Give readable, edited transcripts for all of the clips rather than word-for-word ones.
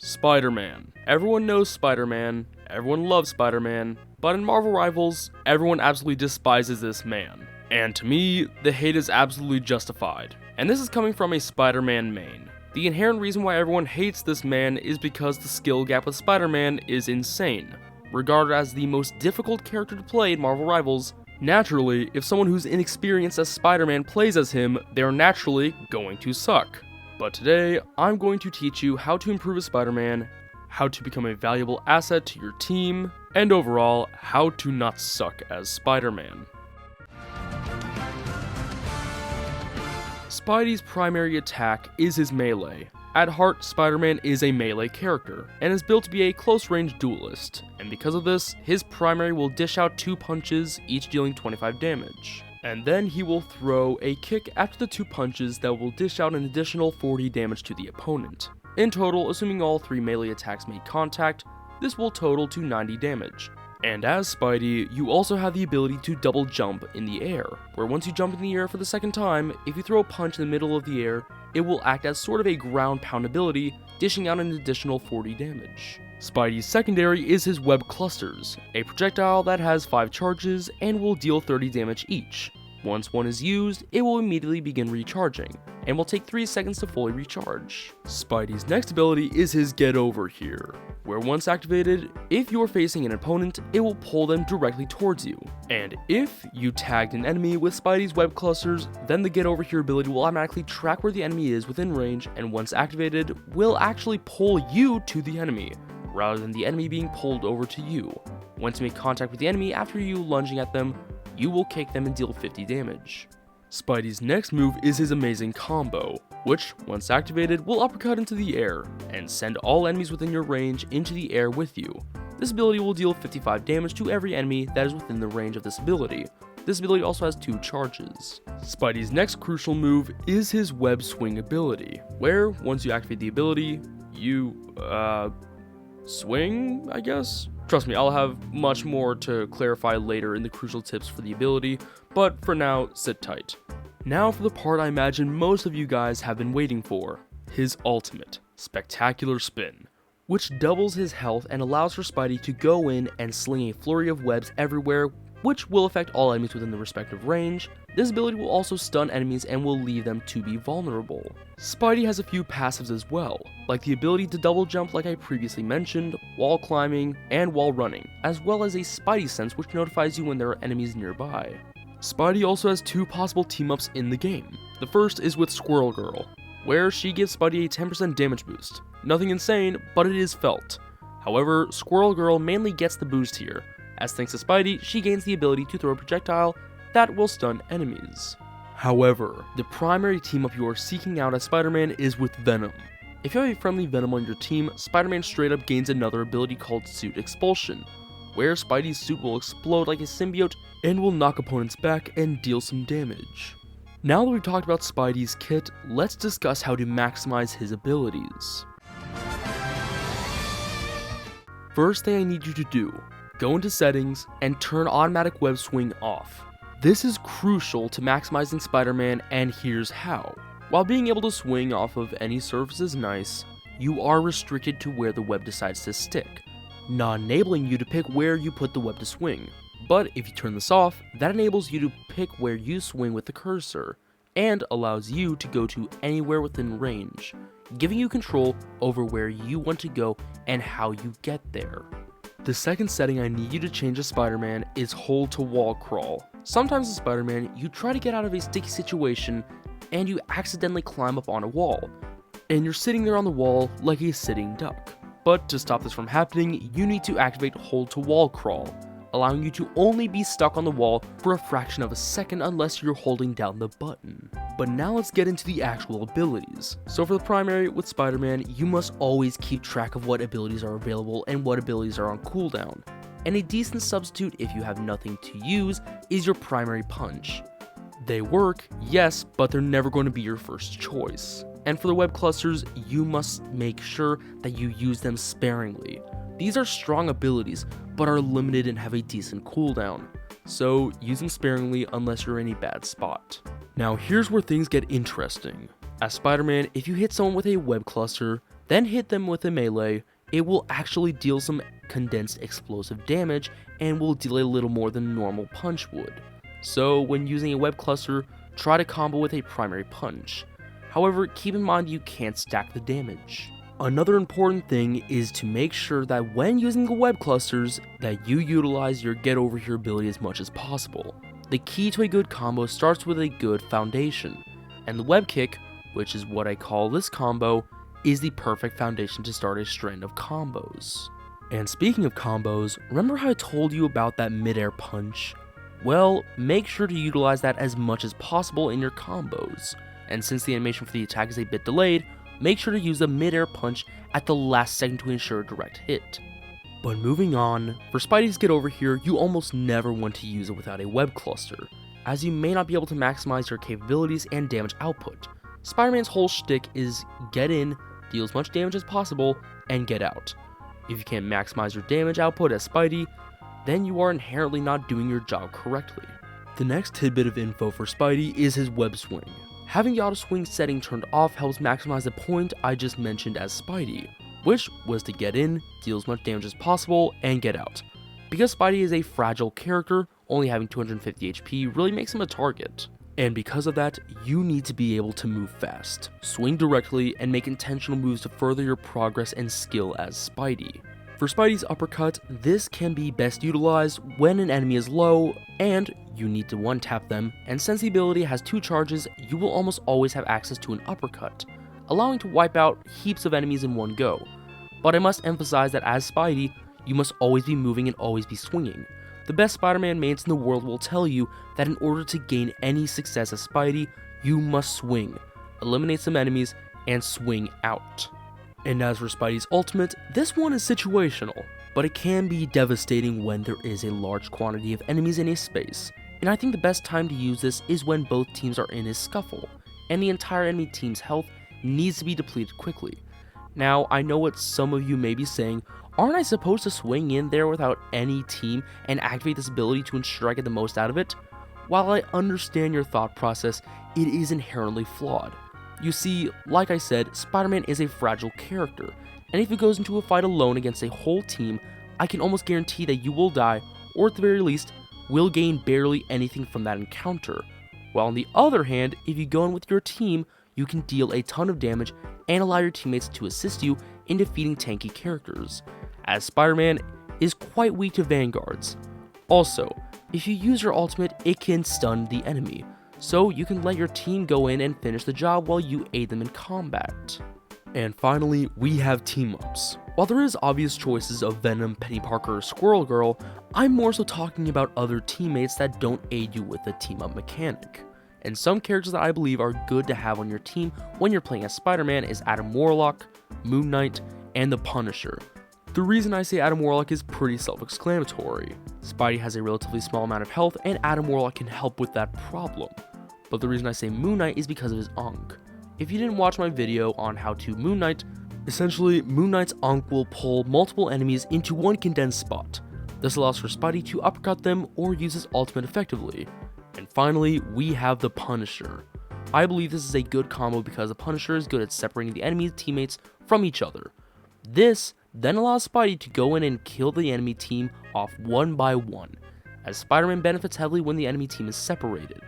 Spider-Man. Everyone knows Spider-Man, everyone loves Spider-Man, but in Marvel Rivals, everyone absolutely despises this man. And to me, the hate is absolutely justified. And this is coming from a Spider-Man main. The inherent reason why everyone hates this man is because the skill gap with Spider-Man is insane. Regarded as the most difficult character to play in Marvel Rivals, naturally, if someone who's inexperienced as Spider-Man plays as him, they're naturally going to suck. But today, I'm going to teach you how to improve as Spider-Man, how to become a valuable asset to your team, and overall, how to not suck as Spider-Man. Spidey's primary attack is his melee. At heart, Spider-Man is a melee character, and is built to be a close-range duelist, and because of this, his primary will dish out 2 punches, each dealing 25 damage. And then he will throw a kick after the 2 punches that will dish out an additional 40 damage to the opponent. In total, assuming all 3 melee attacks make contact, this will total to 90 damage. And as Spidey, you also have the ability to double jump in the air, where once you jump in the air for the second time, if you throw a punch in the middle of the air, it will act as sort of a ground pound ability, dishing out an additional 40 damage. Spidey's secondary is his web clusters, a projectile that has 5 charges and will deal 30 damage each. Once one is used, it will immediately begin recharging, and will take 3 seconds to fully recharge. Spidey's next ability is his Get Over Here, where once activated, if you're facing an opponent, it will pull them directly towards you. And if you tagged an enemy with Spidey's web clusters, then the Get Over Here ability will automatically track where the enemy is within range, and once activated, will actually pull you to the enemy, rather than the enemy being pulled over to you. Once you make contact with the enemy after you lunging at them, you will kick them and deal 50 damage. Spidey's next move is his amazing combo, which, once activated, will uppercut into the air, and send all enemies within your range into the air with you. This ability will deal 55 damage to every enemy that is within the range of this ability. This ability also has 2 charges. Spidey's next crucial move is his web swing ability, where, once you activate the ability, you, swing, I guess? Trust me, I'll have much more to clarify later in the crucial tips for the ability, but for now, sit tight. Now for the part I imagine most of you guys have been waiting for, his ultimate, Spectacular Spin, which doubles his health and allows for Spidey to go in and sling a flurry of webs everywhere, which will affect all enemies within the respective range. This ability will also stun enemies and will leave them to be vulnerable. Spidey has a few passives as well, like the ability to double jump like I previously mentioned, wall climbing, and wall running, as well as a Spidey sense which notifies you when there are enemies nearby. Spidey also has 2 possible team-ups in the game. The first is with Squirrel Girl, where she gives Spidey a 10% damage boost. Nothing insane, but it is felt. However, Squirrel Girl mainly gets the boost here, as thanks to Spidey, she gains the ability to throw a projectile that will stun enemies. However, the primary team-up you are seeking out as Spider-Man is with Venom. If you have a friendly Venom on your team, Spider-Man straight up gains another ability called Suit Expulsion, where Spidey's suit will explode like a symbiote and will knock opponents back and deal some damage. Now that we've talked about Spidey's kit, let's discuss how to maximize his abilities. First thing I need you to do, go into settings and turn automatic web swing off. This is crucial to maximizing Spider-Man, and here's how. While being able to swing off of any surface is nice, you are restricted to where the web decides to stick, not enabling you to pick where you put the web to swing. But if you turn this off, that enables you to pick where you swing with the cursor, and allows you to go to anywhere within range, giving you control over where you want to go and how you get there. The second setting I need you to change as Spider-Man is hold to wall crawl. Sometimes as Spider-Man, you try to get out of a sticky situation and you accidentally climb up on a wall, and you're sitting there on the wall like a sitting duck. But to stop this from happening, you need to activate hold to wall crawl, allowing you to only be stuck on the wall for a fraction of a second unless you're holding down the button. But now let's get into the actual abilities. So for the primary, with Spider-Man, you must always keep track of what abilities are available and what abilities are on cooldown. and a decent substitute if you have nothing to use is your primary punch. They work, yes, but they're never going to be your first choice. And for the web clusters, you must make sure that you use them sparingly. These are strong abilities, but are limited and have a decent cooldown, so use them sparingly unless you're in a bad spot. Now here's where things get interesting. As Spider-Man, if you hit someone with a web cluster, then hit them with a melee, it will actually deal some condensed explosive damage and will deal a little more than normal punch would. So when using a web cluster, try to combo with a primary punch. However, keep in mind you can't stack the damage. Another important thing is to make sure that when using the web clusters, that you utilize your get over here ability as much as possible. The key to a good combo starts with a good foundation, and the web kick, which is what I call this combo, is the perfect foundation to start a strand of combos. And speaking of combos, remember how I told you about that mid-air punch? Well, make sure to utilize that as much as possible in your combos, and since the animation for the attack is a bit delayed, make sure to use the mid-air punch at the last second to ensure a direct hit. But moving on, for Spidey's get over here, you almost never want to use it without a web cluster, as you may not be able to maximize your capabilities and damage output. Spider-Man's whole shtick is get in, deal as much damage as possible, and get out. If you can't maximize your damage output as Spidey, then you are inherently not doing your job correctly. The next tidbit of info for Spidey is his web swing. Having the auto swing setting turned off helps maximize the point I just mentioned as Spidey, which was to get in, deal as much damage as possible, and get out. Because Spidey is a fragile character, only having 250 HP really makes him a target. And because of that, you need to be able to move fast, swing directly, and make intentional moves to further your progress and skill as Spidey. For Spidey's uppercut, this can be best utilized when an enemy is low and you need to one-tap them, and since the ability has 2 charges, you will almost always have access to an uppercut, allowing to wipe out heaps of enemies in one go. But I must emphasize that as Spidey, you must always be moving and always be swinging. The best Spider-Man mains in the world will tell you that in order to gain any success as Spidey, you must swing, eliminate some enemies, and swing out. And as for Spidey's ultimate, this one is situational, but it can be devastating when there is a large quantity of enemies in a space, and I think the best time to use this is when both teams are in a scuffle, and the entire enemy team's health needs to be depleted quickly. Now, I know what some of you may be saying, aren't I supposed to swing in there without any team and activate this ability to ensure I get the most out of it? While I understand your thought process, it is inherently flawed. You see, like I said, Spider-Man is a fragile character, and if he goes into a fight alone against a whole team, I can almost guarantee that you will die, or at the very least, will gain barely anything from that encounter. While on the other hand, if you go in with your team, you can deal a ton of damage and allow your teammates to assist you in defeating tanky characters, as Spider-Man is quite weak to vanguards. Also, if you use your ultimate, it can stun the enemy, so you can let your team go in and finish the job while you aid them in combat. And finally, we have team-ups. While there is obvious choices of Venom, Penny Parker, or Squirrel Girl, I'm more so talking about other teammates that don't aid you with the team-up mechanic. And some characters that I believe are good to have on your team when you're playing as Spider-Man is Adam Warlock, Moon Knight, and the Punisher. The reason I say Adam Warlock is pretty self-explanatory. Spidey has a relatively small amount of health, and Adam Warlock can help with that problem. But the reason I say Moon Knight is because of his Ankh. If you didn't watch my video on how to Moon Knight, essentially Moon Knight's Ankh will pull multiple enemies into one condensed spot. This allows for Spidey to uppercut them or use his ultimate effectively. And finally, we have the Punisher. I believe this is a good combo because the Punisher is good at separating the enemy teammates from each other. This then allows Spidey to go in and kill the enemy team off one by one, as Spider-Man benefits heavily when the enemy team is separated.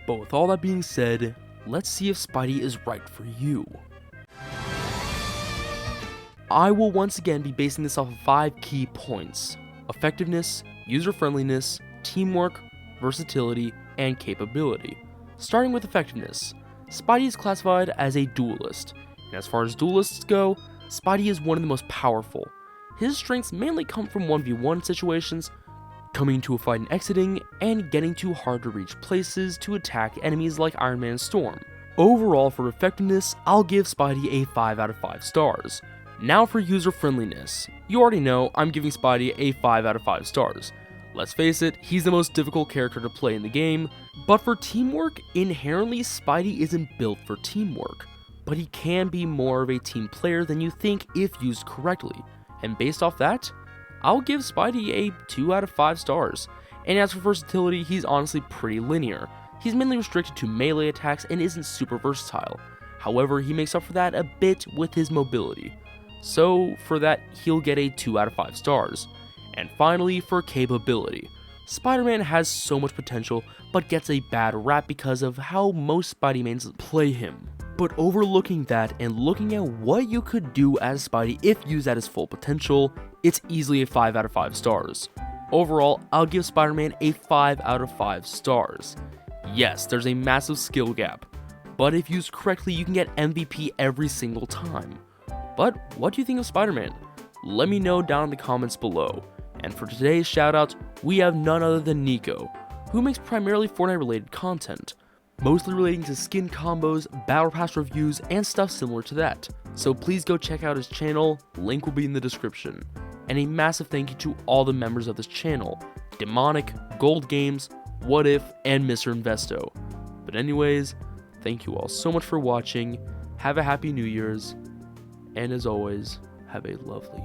But with all that being said, let's see if Spidey is right for you. I will once again be basing this off of 5 key points: effectiveness, user-friendliness, teamwork, versatility, and capability. Starting with effectiveness, Spidey is classified as a duelist, and as far as duelists go, Spidey is one of the most powerful. His strengths mainly come from 1v1 situations, coming into a fight and exiting, and getting to hard to reach places to attack enemies like Iron Man and Storm. Overall for effectiveness, I'll give Spidey a 5 out of 5 stars. Now for user friendliness. You already know I'm giving Spidey a 5 out of 5 stars. Let's face it, he's the most difficult character to play in the game, but for teamwork, inherently Spidey isn't built for teamwork. But he can be more of a team player than you think if used correctly, and based off that, I'll give Spidey a 2 out of 5 stars. And as for versatility, he's honestly pretty linear. He's mainly restricted to melee attacks and isn't super versatile. However, he makes up for that a bit with his mobility. So for that, he'll get a 2 out of 5 stars. And finally, for capability. Spider-Man has so much potential, but gets a bad rap because of how most Spider-Mans play him. But overlooking that and looking at what you could do as Spidey if used at his full potential, it's easily a 5 out of 5 stars. Overall, I'll give Spider-Man a 5 out of 5 stars. Yes, there's a massive skill gap, but if used correctly, you can get MVP every single time. But what do you think of Spider-Man? Let me know down in the comments below. And for today's shoutouts, we have none other than Nico, who makes primarily Fortnite related content, mostly relating to skin combos, battle pass reviews, and stuff similar to that. So please go check out his channel, link will be in the description. And a massive thank you to all the members of this channel, Demonic, Gold Games, What If, and Mr. Investo. But anyways, thank you all so much for watching, have a happy New Year's, and as always, have a lovely